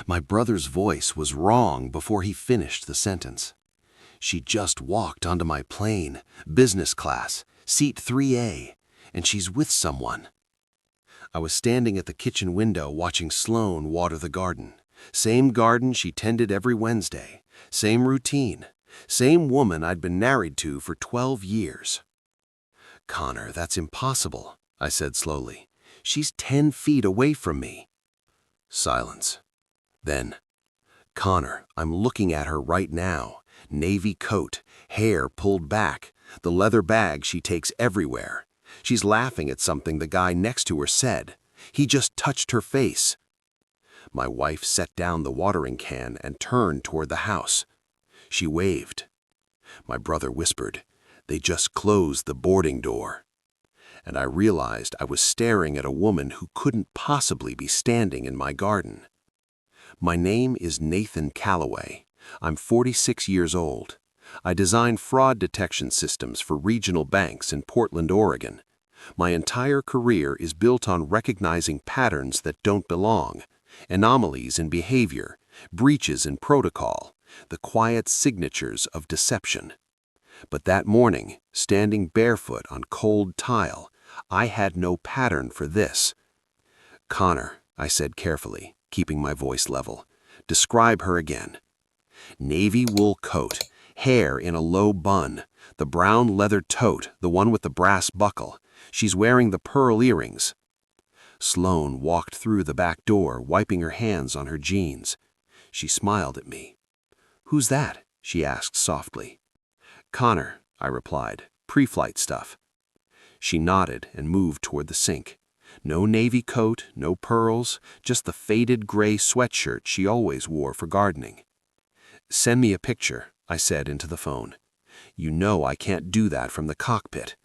My brother's voice was wrong before he finished the sentence. She just walked onto my plane, business class, seat 3A, and she's with someone. I was standing at the kitchen window watching Sloane water the garden. Same garden she tended every Wednesday, same routine, same woman I'd been married to for 12 years. "Connor, that's impossible," I said slowly. "She's 10 feet away from me." Silence. Then, "Connor, I'm looking at her right now. Navy coat, hair pulled back, the leather bag she takes everywhere. She's laughing at something the guy next to her said. He just touched her face." My wife set down the watering can and turned toward the house. She waved. My brother whispered, "They just closed the boarding door." And I realized I was staring at a woman who couldn't possibly be standing in my garden. My name is Nathan Calloway. I'm 46 years old. I design fraud detection systems for regional banks in Portland, Oregon. My entire career is built on recognizing patterns that don't belong, anomalies in behavior, breaches in protocol, the quiet signatures of deception. But that morning, standing barefoot on cold tile, I had no pattern for this. "Connor," I said carefully, keeping my voice level, "describe her again." "Navy wool coat, hair in a low bun, the brown leather tote, the one with the brass buckle. She's wearing the pearl earrings." Sloane walked through the back door, wiping her hands on her jeans. She smiled at me. "Who's that?" she asked softly. "Connor," I replied, "pre-flight stuff." She nodded and moved toward the sink. No navy coat, no pearls, just the faded gray sweatshirt she always wore for gardening. "Send me a picture," I said into the phone. "You know I can't do that from the cockpit.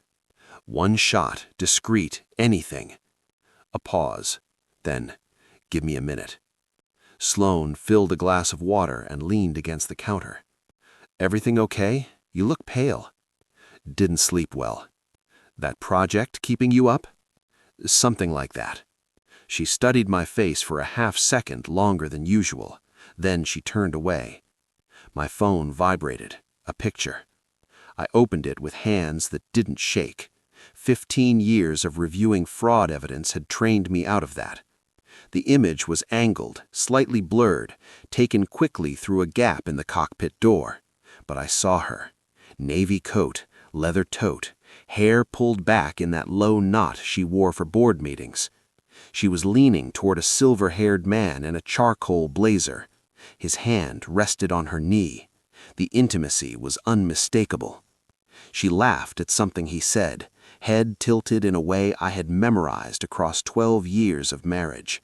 One shot, discreet, anything." A pause. Then, "Give me a minute." Sloane filled a glass of water and leaned against the counter. "Everything okay? You look pale." "Didn't sleep well." "That project keeping you up?" "Something like that." She studied my face for a half-second longer than usual. Then she turned away. My phone vibrated. A picture. I opened it with hands that didn't shake. 15 years of reviewing fraud evidence had trained me out of that. The image was angled, slightly blurred, taken quickly through a gap in the cockpit door. But I saw her. Navy coat, leather tote, hair pulled back in that low knot she wore for board meetings. She was leaning toward a silver-haired man in a charcoal blazer. His hand rested on her knee. The intimacy was unmistakable. She laughed at something he said, head tilted in a way I had memorized across 12 years of marriage.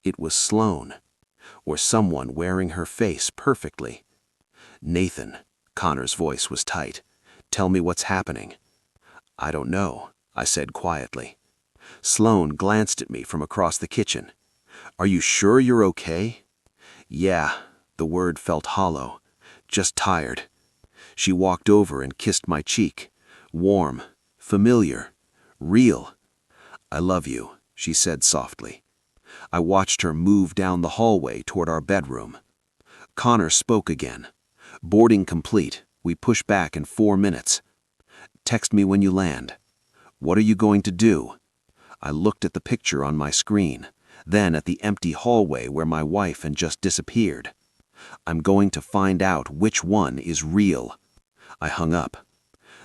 It was Sloane, or someone wearing her face perfectly. "Nathan," Connor's voice was tight, "tell me what's happening." "I don't know," I said quietly. Sloane glanced at me from across the kitchen. "Are you sure you're okay?" "Yeah," the word felt hollow. "Just tired." She walked over and kissed my cheek. Warm, familiar, real. "I love you," she said softly. I watched her move down the hallway toward our bedroom. Connor spoke again. "Boarding complete. We push back in 4 minutes. Text me when you land." "What are you going to do?" I looked at the picture on my screen, then at the empty hallway where my wife had just disappeared. "I'm going to find out which one is real." I hung up.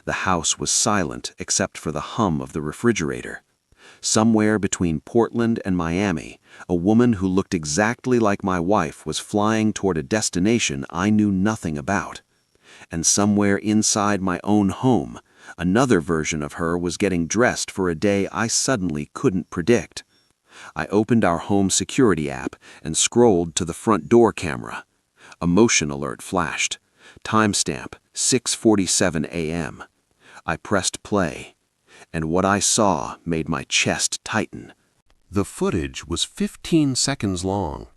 The house was silent except for the hum of the refrigerator. Somewhere between Portland and Miami, a woman who looked exactly like my wife was flying toward a destination I knew nothing about. And somewhere inside my own home, another version of her was getting dressed for a day I suddenly couldn't predict. I opened our home security app and scrolled to the front door camera. A motion alert flashed. Timestamp 6:47 a.m. I pressed play, and what I saw made my chest tighten. The footage was 15 seconds long.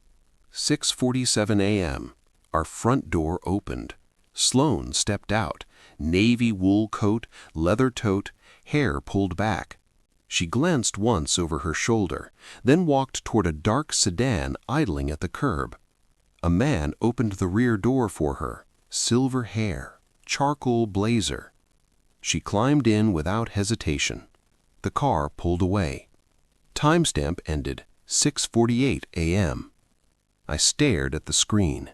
6:47 a.m. Our front door opened. Sloane stepped out, navy wool coat, leather tote, hair pulled back. She glanced once over her shoulder, then walked toward a dark sedan idling at the curb. A man opened the rear door for her, silver hair, charcoal blazer. She climbed in without hesitation. The car pulled away. Timestamp ended 6:48 a.m. I stared at the screen.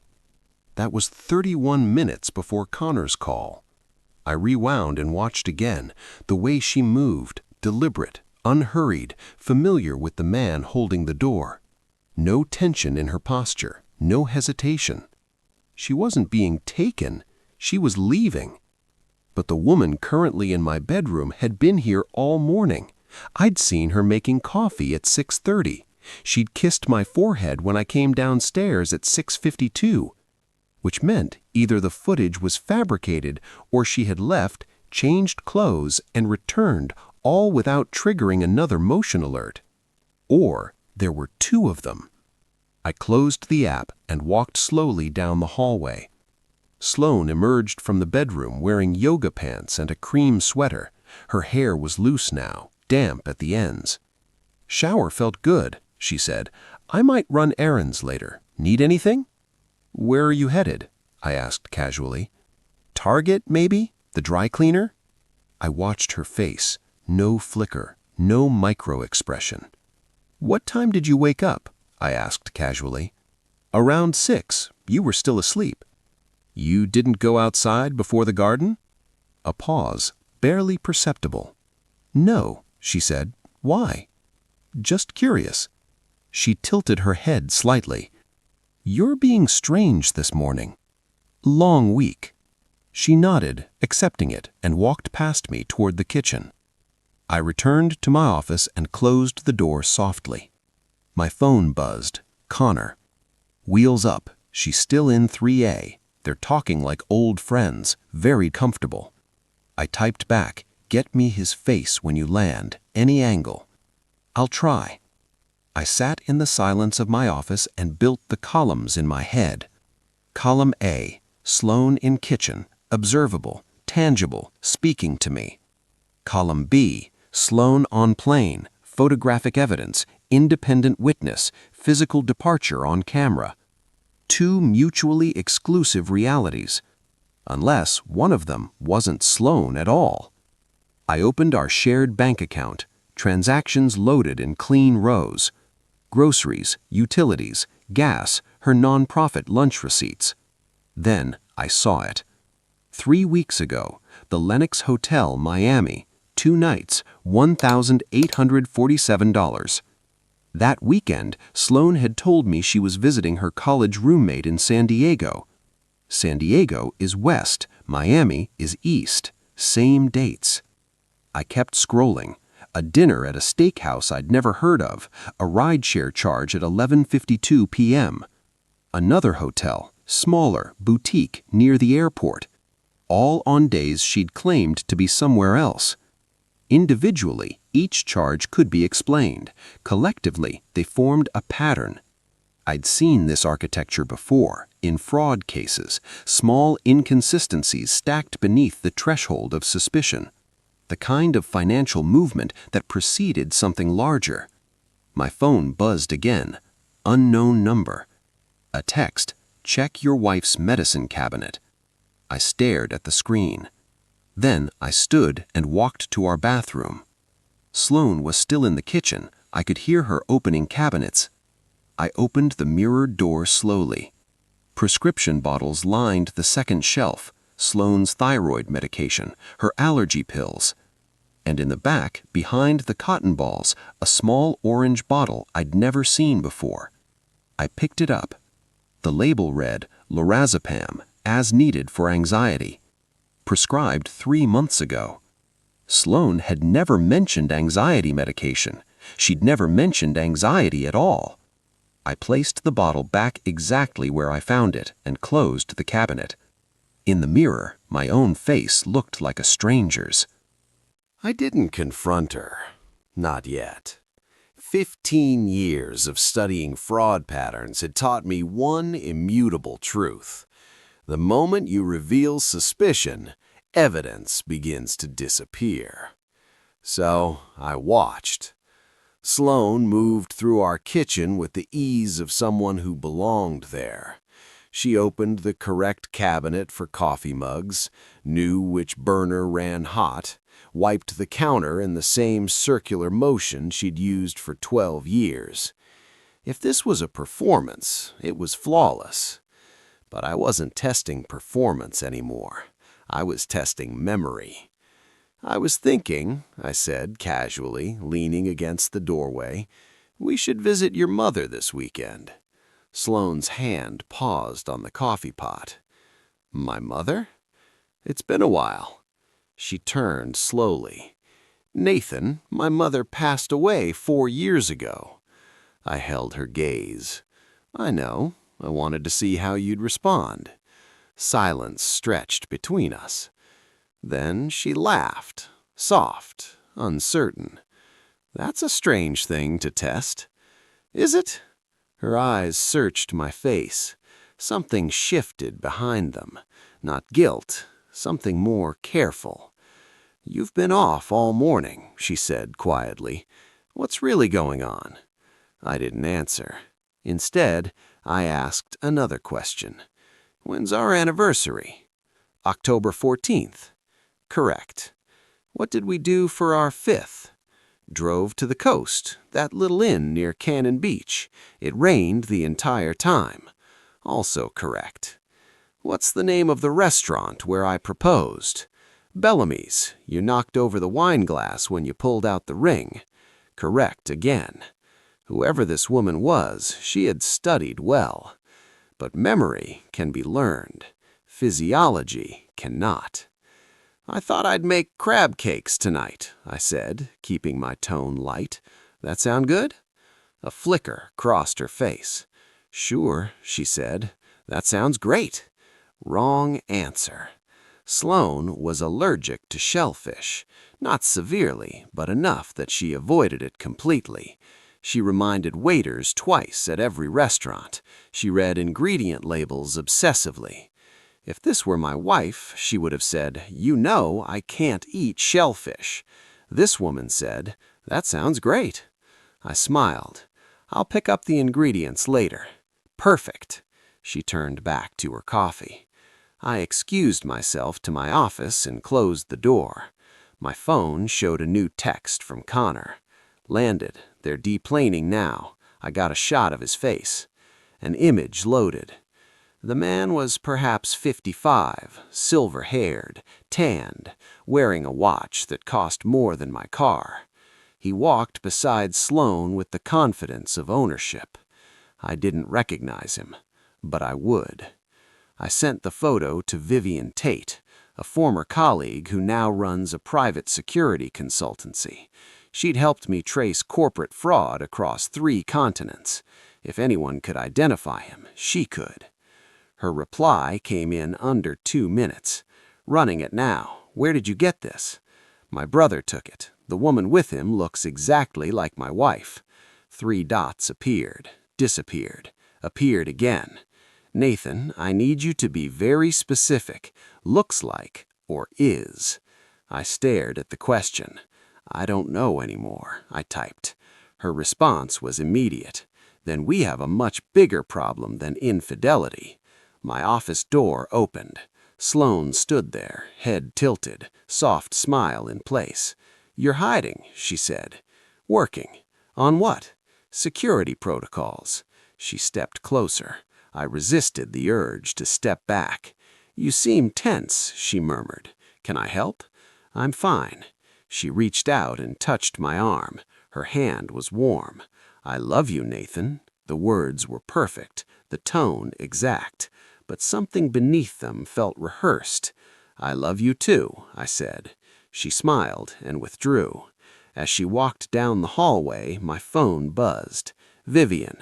That was 31 minutes before Connor's call. I rewound and watched again, the way she moved, deliberate, unhurried, familiar with the man holding the door. No tension in her posture, no hesitation. She wasn't being taken, she was leaving. But the woman currently in my bedroom had been here all morning. I'd seen her making coffee at 6:30. She'd kissed my forehead when I came downstairs at 6:52, which meant either the footage was fabricated or she had left, changed clothes, and returned, all without triggering another motion alert. Or there were two of them. I closed the app and walked slowly down the hallway. Sloane emerged from the bedroom wearing yoga pants and a cream sweater. Her hair was loose now, damp at the ends. "Shower felt good," she said. "I might run errands later. Need anything?" "Where are you headed?" I asked casually. "Target, maybe? The dry cleaner?" I watched her face. No flicker, no micro-expression. "What time did you wake up?" I asked casually. "Around 6. You were still asleep." "You didn't go outside before the garden?" A pause, barely perceptible. "No," she said. "Why?" "Just curious." She tilted her head slightly. "You're being strange this morning." "Long week." She nodded, accepting it, and walked past me toward the kitchen. I returned to my office and closed the door softly. My phone buzzed. Connor. "Wheels up. She's still in 3A. They're talking like old friends, very comfortable." I typed back, "Get me his face when you land, any angle." "I'll try." I sat in the silence of my office and built the columns in my head. Column A, Sloane in kitchen, observable, tangible, speaking to me. Column B, Sloane on plane, photographic evidence, independent witness, physical departure on camera. Two mutually exclusive realities, unless one of them wasn't Sloane at all. I opened our shared bank account, transactions loaded in clean rows. Groceries, utilities, gas, her nonprofit lunch receipts. Then I saw it. 3 weeks ago, the Lenox Hotel, Miami, 2 nights, $1,847. That weekend, Sloane had told me she was visiting her college roommate in San Diego. San Diego is west, Miami is east. Same dates. I kept scrolling. A dinner at a steakhouse I'd never heard of, a rideshare charge at 11:52 p.m. Another hotel, smaller, boutique, near the airport. All on days she'd claimed to be somewhere else. Individually, each charge could be explained. Collectively, they formed a pattern. I'd seen this architecture before, in fraud cases, small inconsistencies stacked beneath the threshold of suspicion. The kind of financial movement that preceded something larger. My phone buzzed again. Unknown number. A text, "Check your wife's medicine cabinet." I stared at the screen. Then I stood and walked to our bathroom. Sloane was still in the kitchen. I could hear her opening cabinets. I opened the mirrored door slowly. Prescription bottles lined the second shelf, Sloane's thyroid medication, her allergy pills. And in the back, behind the cotton balls, a small orange bottle I'd never seen before. I picked it up. The label read, "Lorazepam, as needed for anxiety." Prescribed 3 months ago. Sloane had never mentioned anxiety medication. She'd never mentioned anxiety at all. I placed the bottle back exactly where I found it and closed the cabinet. In the mirror, my own face looked like a stranger's. I didn't confront her. Not yet. 15 years of studying fraud patterns had taught me one immutable truth. The moment you reveal suspicion, evidence begins to disappear. So I watched. Sloane moved through our kitchen with the ease of someone who belonged there. She opened the correct cabinet for coffee mugs, knew which burner ran hot, wiped the counter in the same circular motion she'd used for 12 years. If this was a performance, it was flawless. But I wasn't testing performance anymore. I was testing memory. "I was thinking," I said casually, leaning against the doorway, "we should visit your mother this weekend." Sloane's hand paused on the coffee pot. "My mother? It's been a while." She turned slowly. "Nathan, my mother passed away 4 years ago." I held her gaze. "I know. I wanted to see how you'd respond." Silence stretched between us. Then she laughed, soft, uncertain. "That's a strange thing to test." "Is it?" Her eyes searched my face. Something shifted behind them. Not guilt, something more careful. "You've been off all morning," she said quietly. "What's really going on?" I didn't answer. Instead, I asked another question. "When's our anniversary?" "October 14th. "Correct." "What did we do for our 5th? "Drove to the coast, that little inn near Cannon Beach. It rained the entire time." "Also correct." "What's the name of the restaurant where I proposed?" "Bellamy's. You knocked over the wine glass when you pulled out the ring." "Correct again." Whoever this woman was, she had studied well. But memory can be learned. Physiology cannot. "I thought I'd make crab cakes tonight," I said, keeping my tone light. "That sound good?" A flicker crossed her face. "Sure," she said. "That sounds great." Wrong answer. Sloane was allergic to shellfish. Not severely, but enough that she avoided it completely. She reminded waiters twice at every restaurant. She read ingredient labels obsessively. If this were my wife, she would have said, "You know I can't eat shellfish." This woman said, "That sounds great." I smiled. "I'll pick up the ingredients later." "Perfect." She turned back to her coffee. I excused myself to my office and closed the door. My phone showed a new text from Connor. "Landed. They're deplaning now." I got a shot of his face. An image loaded. The man was perhaps 55, silver-haired, tanned, wearing a watch that cost more than my car. He walked beside Sloane with the confidence of ownership. I didn't recognize him, but I would. I sent the photo to Vivian Tate, a former colleague who now runs a private security consultancy. She'd helped me trace corporate fraud across 3 continents. If anyone could identify him, she could. Her reply came in under 2 minutes. "Running it now. Where did you get this?" "My brother took it. The woman with him looks exactly like my wife." 3 dots appeared, disappeared, appeared again. "Nathan, I need you to be very specific. Looks like or is." I stared at the question. "I don't know anymore," I typed. Her response was immediate. "Then we have a much bigger problem than infidelity." My office door opened. Sloane stood there, head tilted, soft smile in place. "You're hiding," she said. "Working. On what?" "Security protocols." She stepped closer. I resisted the urge to step back. "You seem tense," she murmured. "Can I help?" "I'm fine." She reached out and touched my arm. Her hand was warm. "I love you, Nathan." The words were perfect, the tone exact, but something beneath them felt rehearsed. "I love you too," I said. She smiled and withdrew. As she walked down the hallway, my phone buzzed. "Vivian."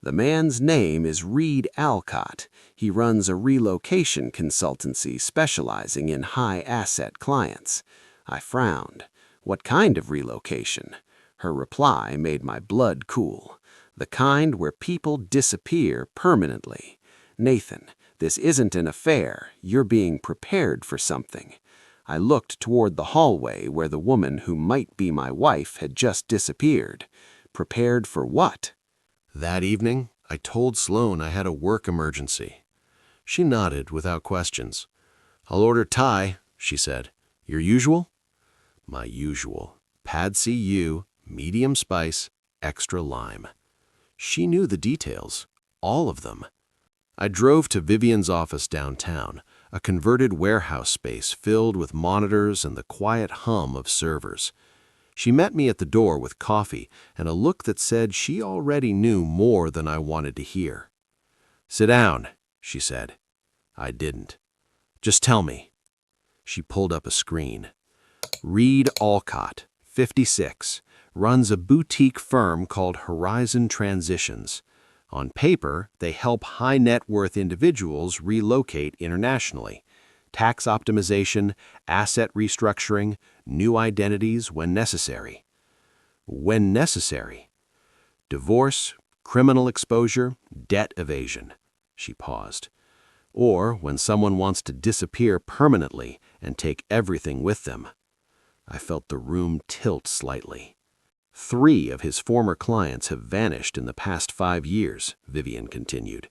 "The man's name is Reed Alcott. He runs a relocation consultancy specializing in high-asset clients." I frowned. "What kind of relocation?" Her reply made my blood cool. "The kind where people disappear permanently." "Nathan, this isn't an affair. You're being prepared for something." I looked toward the hallway where the woman who might be my wife had just disappeared. Prepared for what? That evening, I told Sloane I had a work emergency. She nodded without questions. "I'll order Thai," she said. "Your usual?" "My usual. Pad See Ew, medium spice, extra lime." She knew the details, all of them. I drove to Vivian's office downtown, a converted warehouse space filled with monitors and the quiet hum of servers. She met me at the door with coffee and a look that said she already knew more than I wanted to hear. "Sit down," she said. I didn't. "Just tell me." She pulled up a screen. "Reed Alcott, 56, runs a boutique firm called Horizon Transitions. On paper, they help high-net-worth individuals relocate internationally. Tax optimization, asset restructuring, new identities when necessary." When necessary. Divorce, criminal exposure, debt evasion. She paused. Or when someone wants to disappear permanently and take everything with them. I felt the room tilt slightly. 3 of his former clients have vanished in the past 5 years, Vivian continued.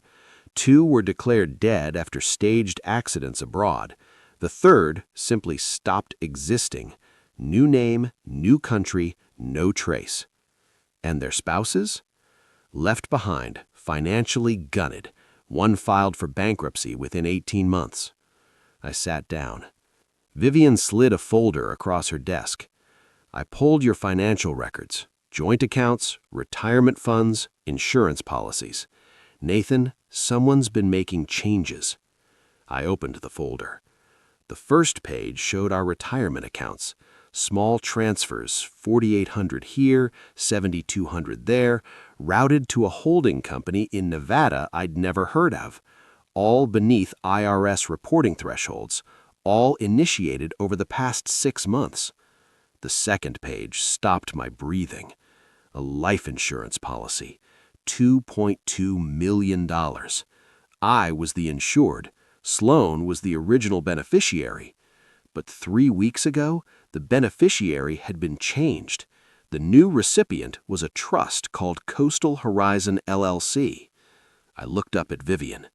2 were declared dead after staged accidents abroad. The 3rd simply stopped existing. New name, new country, no trace. And their spouses? Left behind, financially gutted. 1 filed for bankruptcy within 18 months. I sat down. Vivian slid a folder across her desk. "I pulled your financial records, joint accounts, retirement funds, insurance policies. Nathan, someone's been making changes." I opened the folder. The first page showed our retirement accounts. Small transfers, $4,800 here, $7,200 there, routed to a holding company in Nevada I'd never heard of. All beneath IRS reporting thresholds, all initiated over the past 6 months. The second page stopped my breathing. A life insurance policy, $2.2 million. I was the insured. Sloan was the original beneficiary. But 3 weeks ago, the beneficiary had been changed. The new recipient was a trust called Coastal Horizon LLC. I looked up at Vivian.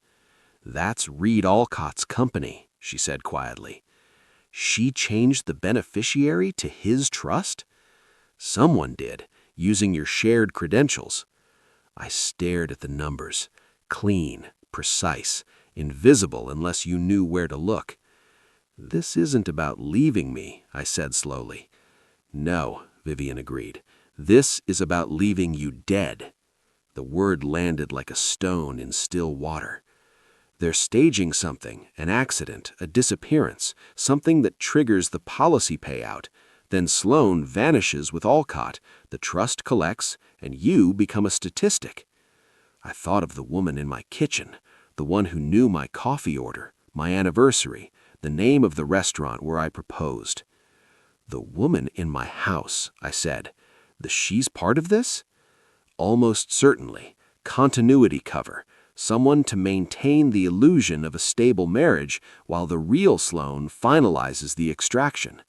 "That's Reed Alcott's company," she said quietly. She changed the beneficiary to his trust? Someone did, using your shared credentials. I stared at the numbers. Clean, precise, invisible unless you knew where to look. "This isn't about leaving me," I said slowly. "No," Vivian agreed. "This is about leaving you dead." The word landed like a stone in still water. "They're staging something, an accident, a disappearance, something that triggers the policy payout. Then Sloan vanishes with Alcott, the trust collects, and you become a statistic." I thought of the woman in my kitchen, the one who knew my coffee order, my anniversary, the name of the restaurant where I proposed. "The woman in my house," I said. "She's part of this?" "Almost certainly. Continuity cover. Someone to maintain the illusion of a stable marriage while the real Sloan finalizes the extraction."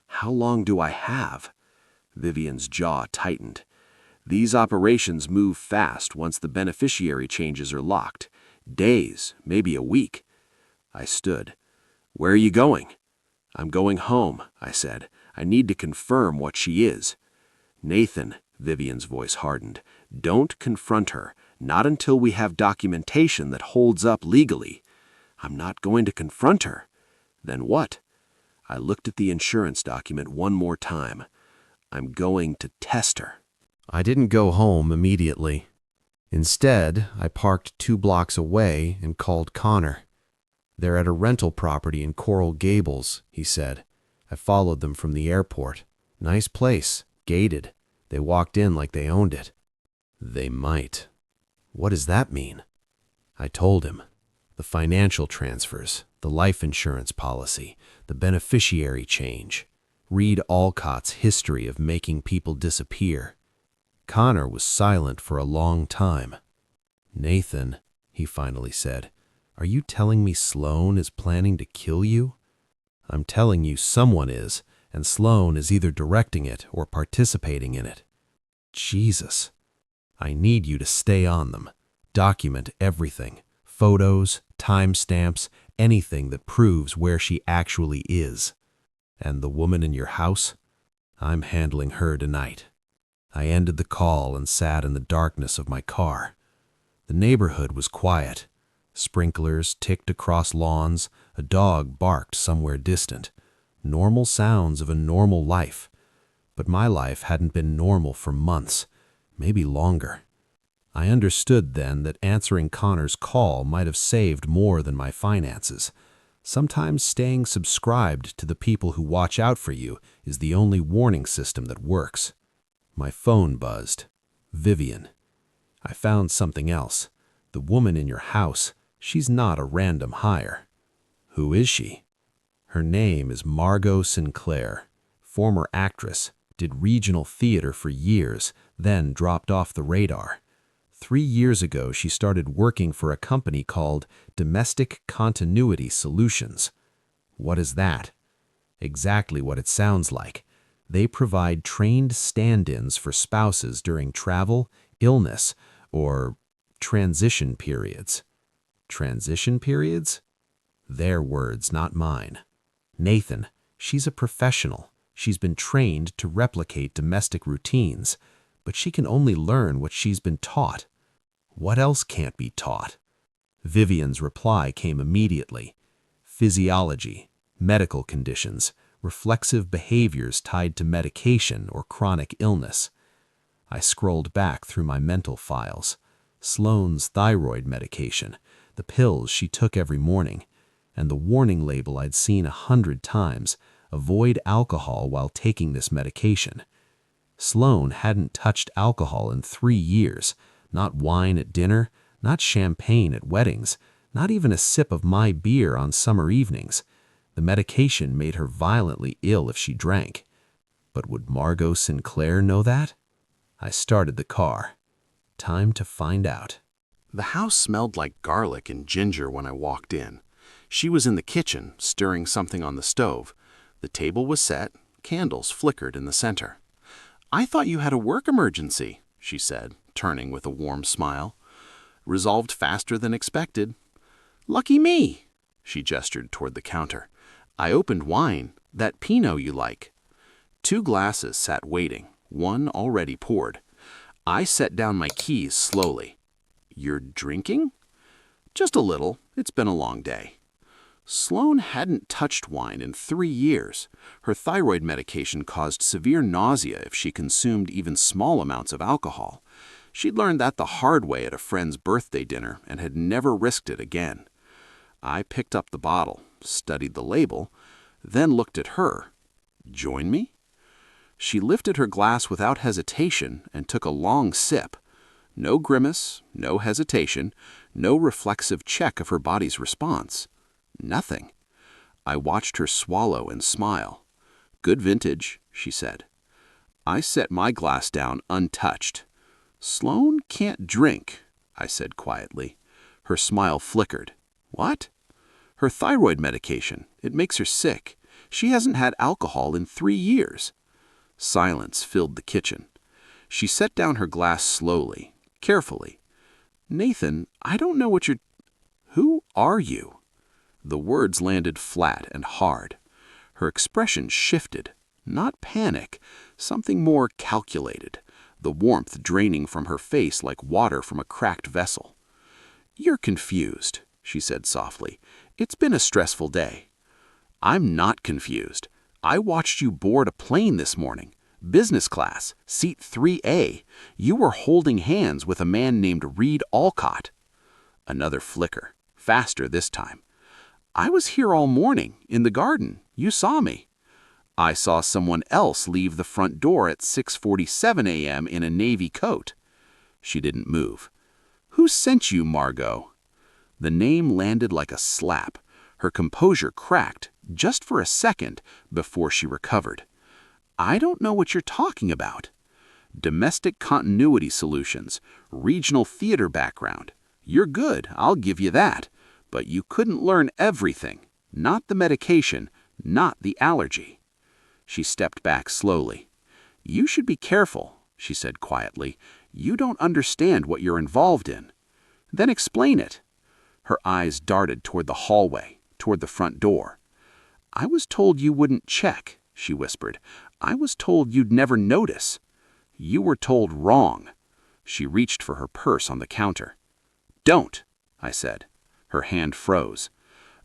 "How long do I have?" Vivian's jaw tightened. "These operations move fast once the beneficiary changes are locked. Days, maybe a week." I stood. "Where are you going?" "I'm going home," I said. "I need to confirm what she is." "Nathan," Vivian's voice hardened, "don't confront her. Not until we have documentation that holds up legally." "I'm not going to confront her." "Then what?" I looked at the insurance document one more time. "I'm going to test her." I didn't go home immediately. Instead, I parked 2 blocks away and called Connor. "They're at a rental property in Coral Gables," he said. "I followed them from the airport. Nice place, gated. They walked in like they owned it." "They might." "What does that mean?" I told him. The financial transfers, the life insurance policy, the beneficiary change. Reed Alcott's history of making people disappear. Connor was silent for a long time. "Nathan," he finally said, "are you telling me Sloan is planning to kill you?" "I'm telling you someone is, and Sloan is either directing it or participating in it." "Jesus. I need you to stay on them. Document everything. Photos, timestamps, anything that proves where she actually is. And the woman in your house? I'm handling her tonight. I ended the call and sat in the darkness of my car. The neighborhood was quiet. Sprinklers ticked across lawns, a dog barked somewhere distant. Normal sounds of a normal life. But my life hadn't been normal for months, maybe longer. I understood then that answering Connor's call might have saved more than my finances. Sometimes staying subscribed to the people who watch out for you is the only warning system that works. My phone buzzed. Vivian. I found something else. The woman in your house, she's not a random hire. Who is she? Her name is Margot Sinclair, former actress, did regional theater for years, then dropped off the radar. 3 years ago, she started working for a company called Domestic Continuity Solutions. What is that? Exactly what it sounds like. They provide trained stand-ins for spouses during travel, illness, or transition periods. Transition periods? Their words, not mine. Nathan, she's a professional. She's been trained to replicate domestic routines, but she can only learn what she's been taught. What else can't be taught? Vivian's reply came immediately. Physiology, medical conditions, reflexive behaviors tied to medication or chronic illness. I scrolled back through my mental files. Sloane's thyroid medication, the pills she took every morning, and the warning label I'd seen 100 times, avoid alcohol while taking this medication. Sloane hadn't touched alcohol in 3 years, not wine at dinner, not champagne at weddings, not even a sip of my beer on summer evenings. The medication made her violently ill if she drank. But would Margot Sinclair know that? I started the car. Time to find out. The house smelled like garlic and ginger when I walked in. She was in the kitchen, stirring something on the stove. The table was set, candles flickered in the center. "I thought you had a work emergency," she said, turning with a warm smile. "Resolved faster than expected." "Lucky me," she gestured toward the counter. "I opened wine, that Pinot you like." 2 glasses sat waiting, one already poured. I set down my keys slowly. "You're drinking?" "Just a little. It's been a long day." Sloane hadn't touched wine in 3 years. Her thyroid medication caused severe nausea if she consumed even small amounts of alcohol. She'd learned that the hard way at a friend's birthday dinner and had never risked it again. I picked up the bottle, studied the label, then looked at her. "Join me?" She lifted her glass without hesitation and took a long sip. No grimace, no hesitation, no reflexive check of her body's response. Nothing. I watched her swallow and smile. "Good vintage," she said. I set my glass down untouched. "Sloane can't drink," I said quietly. Her smile flickered. "What?" "Her thyroid medication. It makes her sick. She hasn't had alcohol in 3 years." Silence filled the kitchen. She set down her glass slowly, carefully. "Nathan, I don't know what you're... Who are you?" The words landed flat and hard. Her expression shifted. Not panic, something more calculated, the warmth draining from her face like water from a cracked vessel. "You're confused," she said softly. "It's been a stressful day." "I'm not confused. I watched you board a plane this morning. Business class, seat 3A. You were holding hands with a man named Reed Alcott." Another flicker, faster this time. "I was here all morning, in the garden. You saw me." "I saw someone else leave the front door at 6:47 a.m. in a navy coat." She didn't move. "Who sent you, Margot?" The name landed like a slap. Her composure cracked, just for a second, before she recovered. "I don't know what you're talking about." "Domestic Continuity Solutions, regional theater background. You're good, I'll give you that. But you couldn't learn everything. Not the medication, not the allergy." She stepped back slowly. "You should be careful," she said quietly. "You don't understand what you're involved in." "Then explain it." Her eyes darted toward the hallway, toward the front door. "I was told you wouldn't check," she whispered. "I was told you'd never notice." "You were told wrong." She reached for her purse on the counter. "Don't," I said. Her hand froze.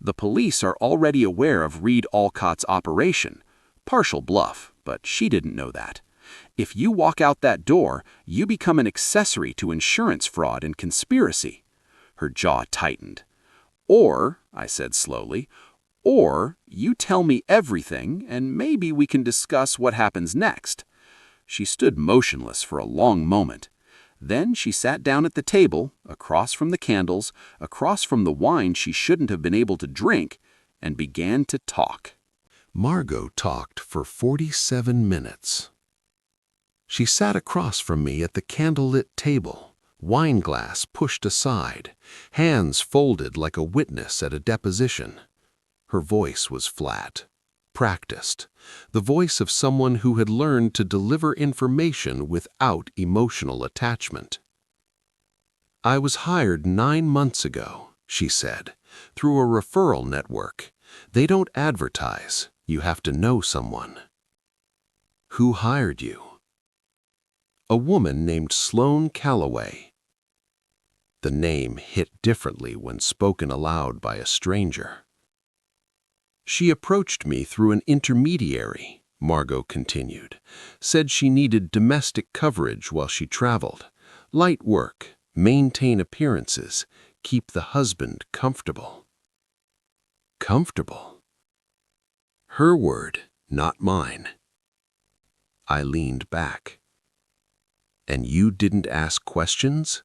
"The police are already aware of Reed Alcott's operation. Partial bluff, but she didn't know that. If you walk out that door, you become an accessory to insurance fraud and conspiracy." Her jaw tightened. "Or," I said slowly, "or you tell me everything, and maybe we can discuss what happens next." She stood motionless for a long moment. Then she sat down at the table, across from the candles, across from the wine she shouldn't have been able to drink, and began to talk. Margot talked for 47 minutes. She sat across from me at the candlelit table, wine glass pushed aside, hands folded like a witness at a deposition. Her voice was flat, practiced, the voice of someone who had learned to deliver information without emotional attachment. "I was hired 9 months ago," she said, "through a referral network. They don't advertise. You have to know someone." "Who hired you?" "A woman named Sloane Calloway." The name hit differently when spoken aloud by a stranger. "She approached me through an intermediary," Margot continued. "Said she needed domestic coverage while she traveled. Light work, maintain appearances, keep the husband comfortable." Comfortable. Her word, not mine. I leaned back. "And you didn't ask questions?"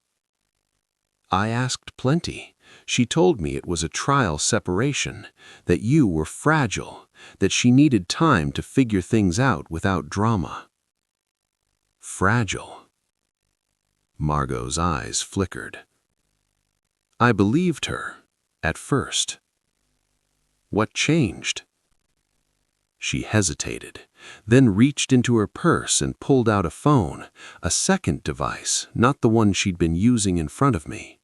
"I asked plenty. She told me it was a trial separation, that you were fragile, that she needed time to figure things out without drama." Fragile. Margot's eyes flickered. I believed her, at first. "What changed?" She hesitated, then reached into her purse and pulled out a phone, a second device, not the one she'd been using in front of me.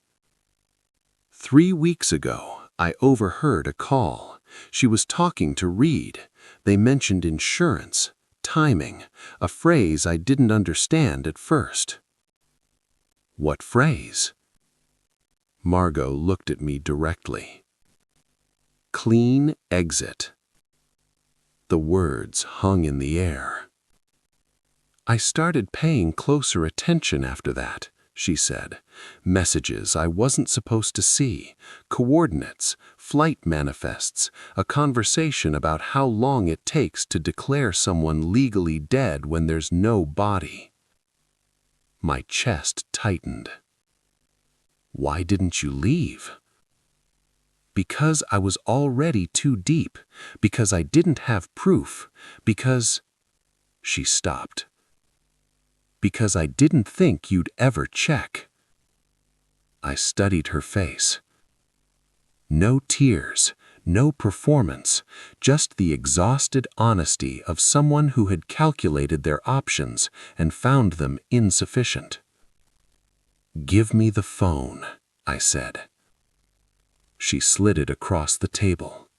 3 weeks ago, I overheard a call. She was talking to Reed. They mentioned insurance, timing, a phrase I didn't understand at first." "What phrase?" Margot looked at me directly. "Clean exit." The words hung in the air. "I started paying closer attention after that," she said. "Messages I wasn't supposed to see, coordinates, flight manifests, a conversation about how long it takes to declare someone legally dead when there's no body." My chest tightened. "Why didn't you leave?" "Because I was already too deep, because I didn't have proof, because—" She stopped. "Because I didn't think you'd ever check." I studied her face. No tears, no performance, just the exhausted honesty of someone who had calculated their options and found them insufficient. "Give me the phone," I said. She slid it across the table.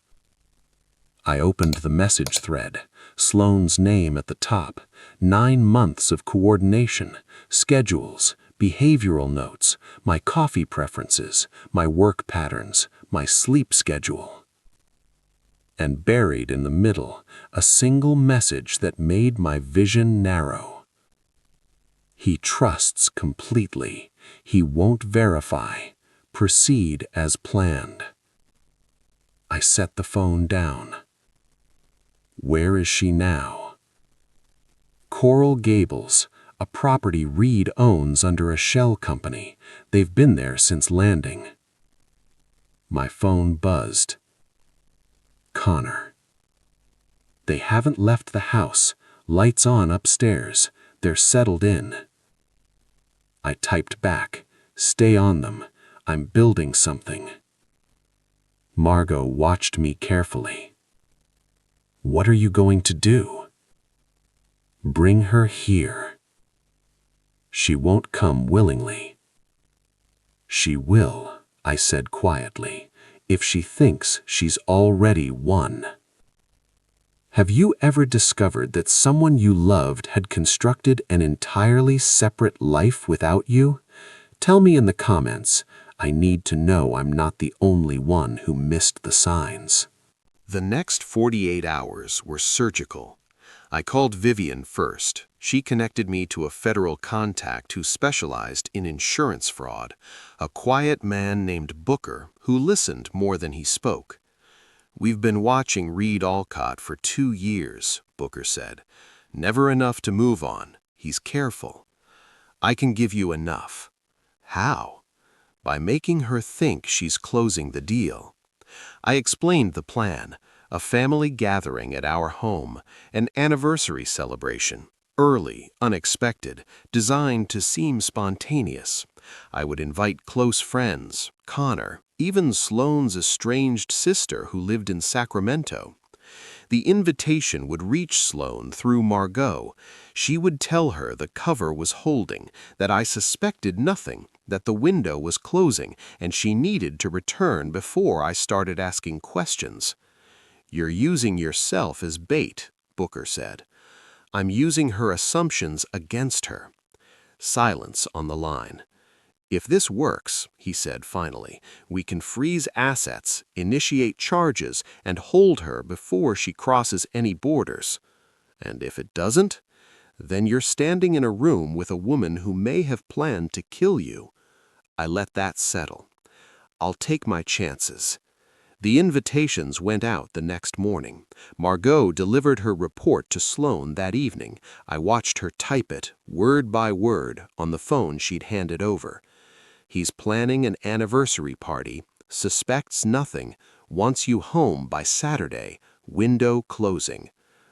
I opened the message thread, Sloane's name at the top, 9 months of coordination, schedules, behavioral notes, my coffee preferences, my work patterns, my sleep schedule. And buried in the middle, a single message that made my vision narrow. "He trusts completely. He won't verify. Proceed as planned." I set the phone down. Where is she now? Coral Gables, a property Reed owns under a shell company. They've been there since landing. My phone buzzed. Connor. They haven't left the house. Lights on upstairs. They're settled in. I typed back, "Stay on them. I'm building something." Margot watched me carefully. "What are you going to do?" "Bring her here." "She won't come willingly." "She will," I said quietly, if she thinks she's already won. Have you ever discovered that someone you loved had constructed an entirely separate life without you? Tell me in the comments. I need to know I'm not the only one who missed the signs. The next 48 hours were surgical. I called Vivian first. She connected me to a federal contact who specialized in insurance fraud, a quiet man named Booker who listened more than he spoke. We've been watching Reed Alcott for 2 years, Booker said. Never enough to move on. He's careful. I can give you enough. How? By making her think she's closing the deal. I explained the plan, a family gathering at our home, an anniversary celebration, early, unexpected, designed to seem spontaneous. I would invite close friends, Connor, even Sloane's estranged sister who lived in Sacramento. The invitation would reach Sloane through Margot. She would tell her the cover was holding, that I suspected nothing, that the window was closing, and she needed to return before I started asking questions. You're using yourself as bait, Booker said. I'm using her assumptions against her. Silence on the line. If this works, he said finally, we can freeze assets, initiate charges, and hold her before she crosses any borders. And if it doesn't, then you're standing in a room with a woman who may have planned to kill you. I let that settle. I'll take my chances. The invitations went out the next morning. Margot delivered her report to Sloane that evening. I watched her type it, word by word, on the phone she'd handed over. He's planning an anniversary party, suspects nothing, wants you home by Saturday, window closing.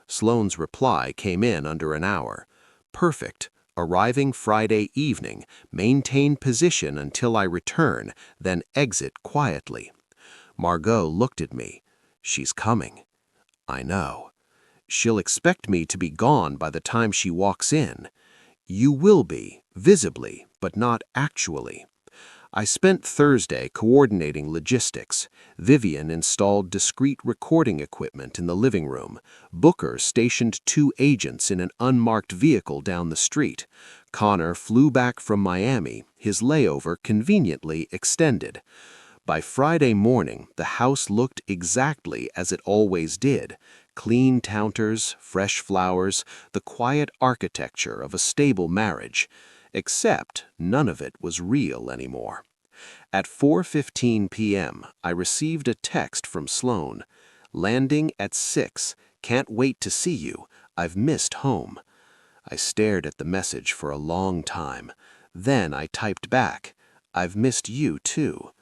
Sloane's reply came in under an hour. Perfect. Arriving Friday evening, maintain position until I return, then exit quietly. Margot looked at me. She's coming. I know. She'll expect me to be gone by the time she walks in. You will be, visibly, but not actually. I spent Thursday coordinating logistics. Vivian installed discreet recording equipment in the living room. Booker stationed 2 agents in an unmarked vehicle down the street. Connor flew back from Miami, his layover conveniently extended. By Friday morning, the house looked exactly as it always did. Clean counters, fresh flowers, the quiet architecture of a stable marriage. Except none of it was real anymore. At 4:15 p.m., I received a text from Sloane. Landing at 6. Can't wait to see you. I've missed home. I stared at the message for a long time. Then I typed back, I've missed you too.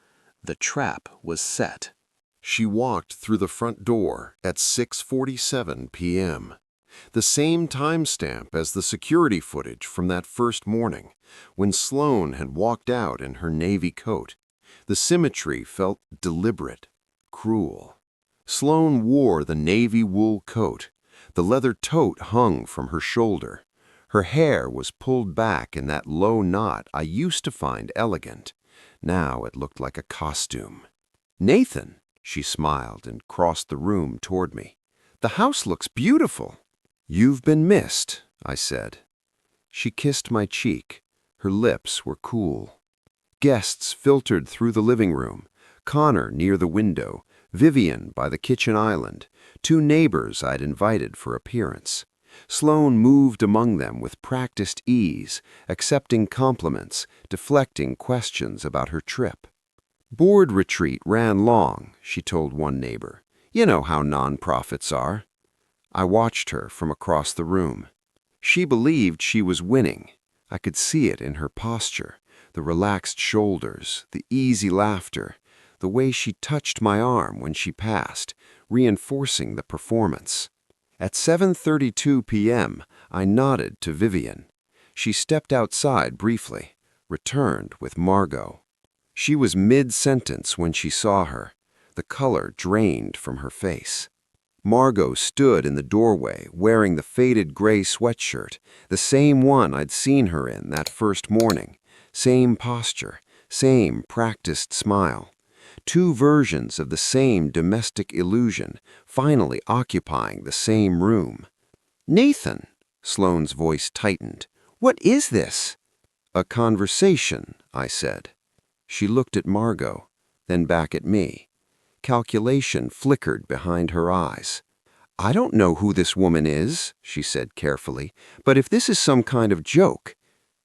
The trap was set. She walked through the front door at 6:47 p.m. The same timestamp as the security footage from that first morning, when Sloane had walked out in her navy coat. The symmetry felt deliberate, cruel. Sloane wore the navy wool coat. The leather tote hung from her shoulder. Her hair was pulled back in that low knot I used to find elegant. Now it looked like a costume. "Nathan," she smiled and crossed the room toward me. "The house looks beautiful." "You've been missed," I said. She kissed my cheek. Her lips were cool. Guests filtered through the living room. Connor near the window, Vivian by the kitchen island, 2 neighbors I'd invited for appearance. Sloane moved among them with practiced ease, accepting compliments, deflecting questions about her trip. "Board retreat ran long," she told one neighbor. "You know how nonprofits are." I watched her from across the room. She believed she was winning. I could see it in her posture, the relaxed shoulders, the easy laughter, the way she touched my arm when she passed, reinforcing the performance. At 7:32 p.m., I nodded to Vivian. She stepped outside briefly, returned with Margot. She was mid-sentence when she saw her. The color drained from her face. Margot stood in the doorway wearing the faded gray sweatshirt, the same one I'd seen her in that first morning. Same posture, Same practiced smile. Two versions of the same domestic illusion, finally occupying the same room. "Nathan," Sloane's voice tightened, "what is this?" "A conversation," I said. She looked at Margot, then back at me. Calculation flickered behind her eyes. "I don't know who this woman is," she said carefully, "but if this is some kind of joke—"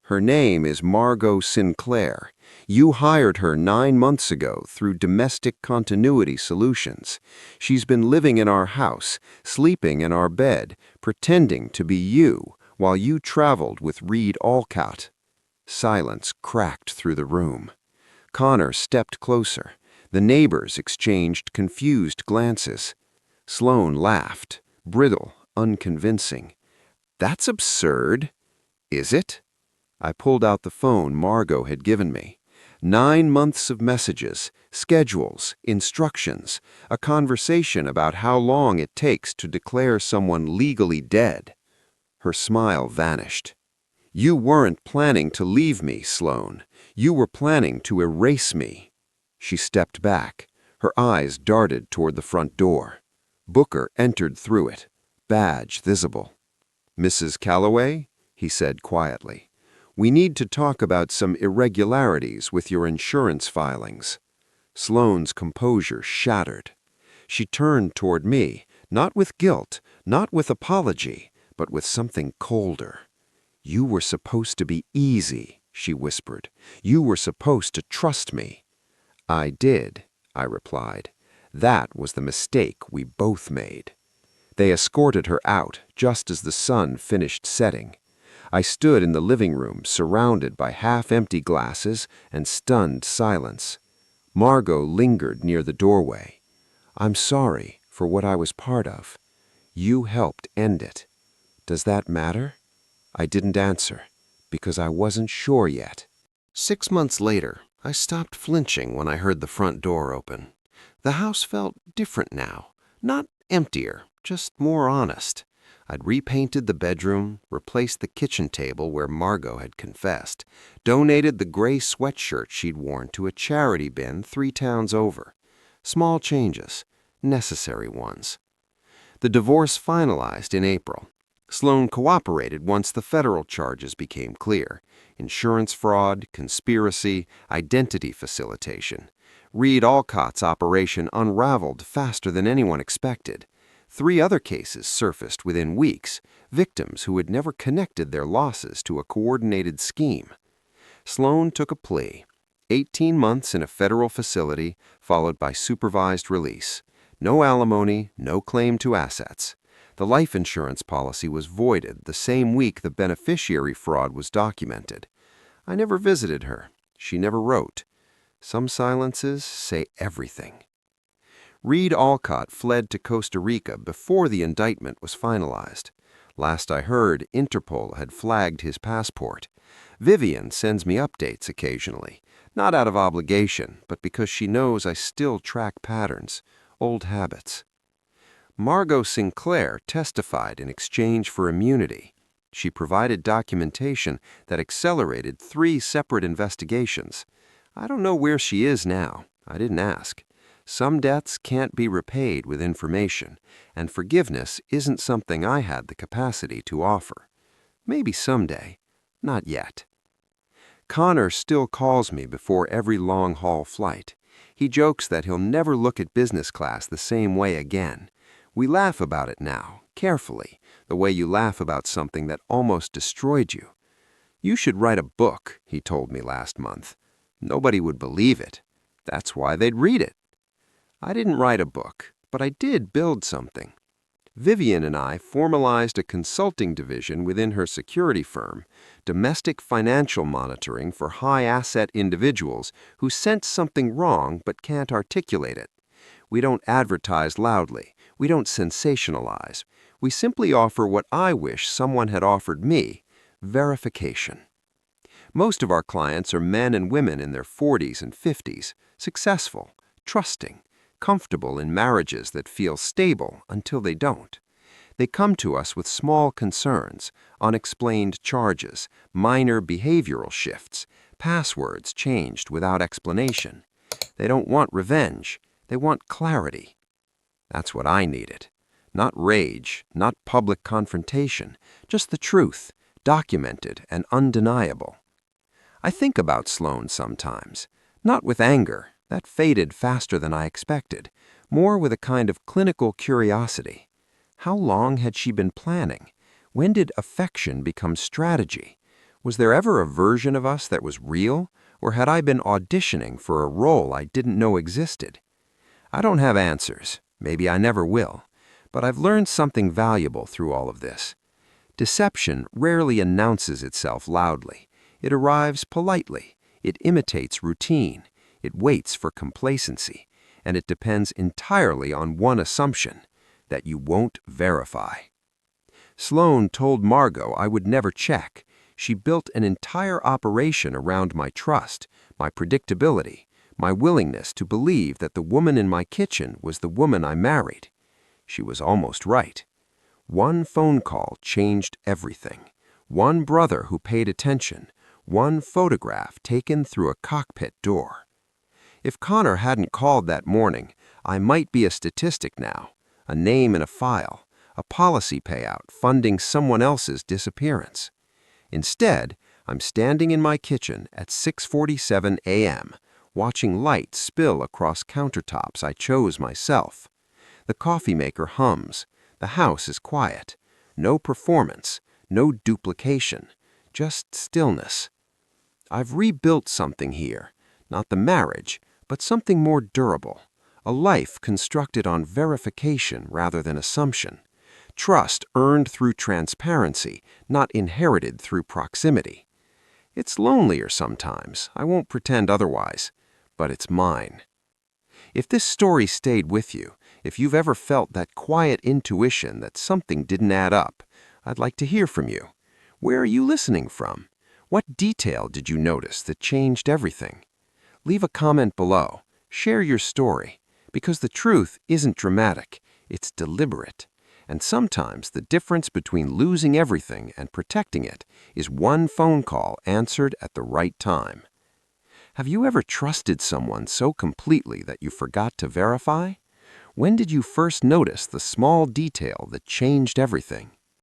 "Her name is Margot Sinclair. You hired her 9 months ago through Domestic Continuity Solutions. She's been living in our house, sleeping in our bed, pretending to be you, while you traveled with Reed Alcott." Silence cracked through the room. Connor stepped closer. The neighbors exchanged confused glances. Sloane laughed, brittle, unconvincing. "That's absurd." "Is it?" I pulled out the phone Margot had given me. 9 months of messages, schedules, instructions, a conversation about how long it takes to declare someone legally dead. Her smile vanished. "You weren't planning to leave me, Sloane. You were planning to erase me." She stepped back. Her eyes darted toward the front door. Booker entered through it, badge visible. "Mrs. Calloway," he said quietly, "we need to talk about some irregularities with your insurance filings." Sloane's composure shattered. She turned toward me, not with guilt, not with apology, but with something colder. "You were supposed to be easy," she whispered. "You were supposed to trust me." "I did," I replied. "That was the mistake we both made." They escorted her out just as the sun finished setting. I stood in the living room surrounded by half-empty glasses and stunned silence. Margot lingered near the doorway. "I'm sorry for what I was part of. You helped end it. Does that matter?" I didn't answer, because I wasn't sure yet. 6 months later, I stopped flinching when I heard the front door open. The house felt different now. Not emptier, just more honest. I'd repainted the bedroom, replaced the kitchen table where Margot had confessed, donated the gray sweatshirt she'd worn to a charity bin 3 towns over. Small changes, necessary ones. The divorce finalized in April. Sloane cooperated once the federal charges became clear: insurance fraud, conspiracy, identity facilitation. Reed Alcott's operation unraveled faster than anyone expected. 3 other cases surfaced within weeks, victims who had never connected their losses to a coordinated scheme. Sloane took a plea: 18 months in a federal facility, followed by supervised release. No alimony, no claim to assets. The life insurance policy was voided the same week the beneficiary fraud was documented. I never visited her. She never wrote. Some silences say everything. Reed Alcott fled to Costa Rica before the indictment was finalized. Last I heard, Interpol had flagged his passport. Vivian sends me updates occasionally, not out of obligation, but because she knows I still track patterns, old habits. Margot Sinclair testified in exchange for immunity. She provided documentation that accelerated 3 separate investigations. I don't know where she is now. I didn't ask. Some debts can't be repaid with information, and forgiveness isn't something I had the capacity to offer. Maybe someday. Not yet. Connor still calls me before every long-haul flight. He jokes that he'll never look at business class the same way again. We laugh about it now, carefully, the way you laugh about something that almost destroyed you. "You should write a book," he told me last month. Nobody would believe it. That's why they'd read it. I didn't write a book, but I did build something. Vivian and I formalized a consulting division within her security firm, domestic financial monitoring for high-asset individuals who sense something wrong but can't articulate it. We don't advertise loudly. We don't sensationalize. We simply offer what I wish someone had offered me: verification. Most of our clients are men and women in their 40s and 50s, successful, trusting, comfortable in marriages that feel stable until they don't. They come to us with small concerns, unexplained charges, minor behavioral shifts, Passwords changed without explanation. They don't want revenge. They want clarity. That's what I needed. Not rage, not public confrontation, just the truth, documented and undeniable. I think about Sloane sometimes, not with anger, that faded faster than I expected, more with a kind of clinical curiosity. How long had she been planning? When did affection become strategy? Was there ever a version of us that was real, or had I been auditioning for a role I didn't know existed? I don't have answers, maybe I never will, but I've learned something valuable through all of this. Deception rarely announces itself loudly. It arrives politely. It imitates routine. It waits for complacency. And it depends entirely on one assumption, that you won't verify. Sloane told Margot I would never check. She built an entire operation around my trust, my predictability, my willingness to believe that the woman in my kitchen was the woman I married. She was almost right. One phone call changed everything. One brother who paid attention. One photograph taken through a cockpit door. If Connor hadn't called that morning, I might be a statistic now, a name in a file, a policy payout funding someone else's disappearance. Instead, I'm standing in my kitchen at 6:47 a.m., watching light spill across countertops I chose myself. The coffee maker hums. The house is quiet. No performance, no duplication, just stillness. I've rebuilt something here, not the marriage, but something more durable, a life constructed on verification rather than assumption, trust earned through transparency, not inherited through proximity. It's lonelier sometimes, I won't pretend otherwise, but it's mine. If this story stayed with you, if you've ever felt that quiet intuition that something didn't add up, I'd like to hear from you. Where are you listening from? What detail did you notice that changed everything? Leave a comment below. Share your story, because the truth isn't dramatic, it's deliberate. And sometimes the difference between losing everything and protecting it is one phone call answered at the right time. Have you ever trusted someone so completely that you forgot to verify? When did you first notice the small detail that changed everything?